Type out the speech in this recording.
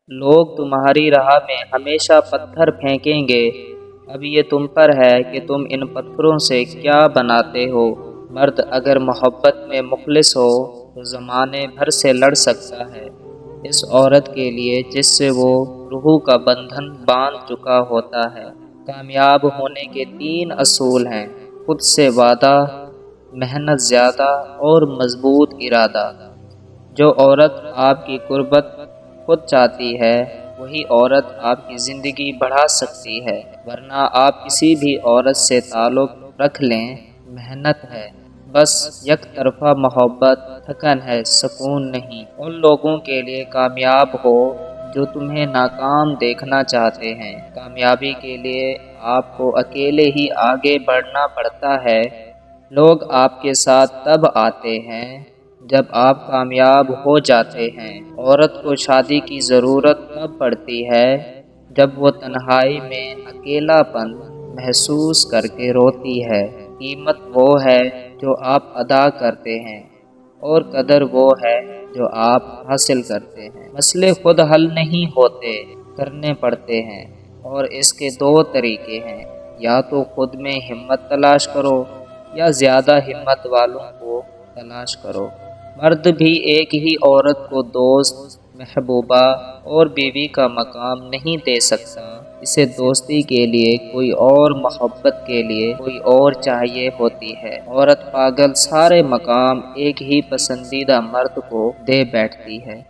لوگ تمہاری راہ میں ہمیشہ پتھر پھینکیں گے، اب یہ تم پر ہے کہ تم ان پتھروں سے کیا بناتے ہو۔ مرد اگر محبت میں مخلص ہو تو زمانے بھر سے لڑ سکتا ہے اس عورت کے لیے جس سے وہ روح کا بندھن باندھ چکا ہوتا ہے۔ کامیاب ہونے کے 3 اصول ہیں: خود سے وعدہ، محنت زیادہ اور مضبوط ارادہ۔ جو عورت آپ کی قربت خود چاہتی ہے وہی عورت آپ کی زندگی بڑھا سکتی ہے، ورنہ آپ کسی بھی عورت سے تعلق رکھ لیں، محنت ہے، بس یک طرفہ محبت، تھکن ہے، سکون نہیں۔ ان لوگوں کے لیے کامیاب ہو جو تمہیں ناکام دیکھنا چاہتے ہیں۔ کامیابی کے لیے آپ کو اکیلے ہی آگے بڑھنا پڑتا ہے۔ لوگ آپ کے ساتھ تب آتے ہیں جب آپ کامیاب ہو جاتے ہیں۔ عورت کو شادی کی ضرورت تب پڑتی ہے جب وہ تنہائی میں اکیلا پن محسوس کر کے روتی ہے۔ قیمت وہ ہے جو آپ ادا کرتے ہیں اور قدر وہ ہے جو آپ حاصل کرتے ہیں۔ مسئلے خود حل نہیں ہوتے، کرنے پڑتے ہیں، اور اس کے 2 طریقے ہیں: یا تو خود میں ہمت تلاش کرو یا زیادہ ہمت والوں کو تلاش کرو۔ مرد بھی ایک ہی عورت کو دوست، محبوبہ اور بیوی کا مقام نہیں دے سکتا۔ اسے دوستی کے لیے کوئی اور، محبت کے لیے کوئی اور چاہیے ہوتی ہے۔ عورت پاگل سارے مقام ایک ہی پسندیدہ مرد کو دے بیٹھتی ہے۔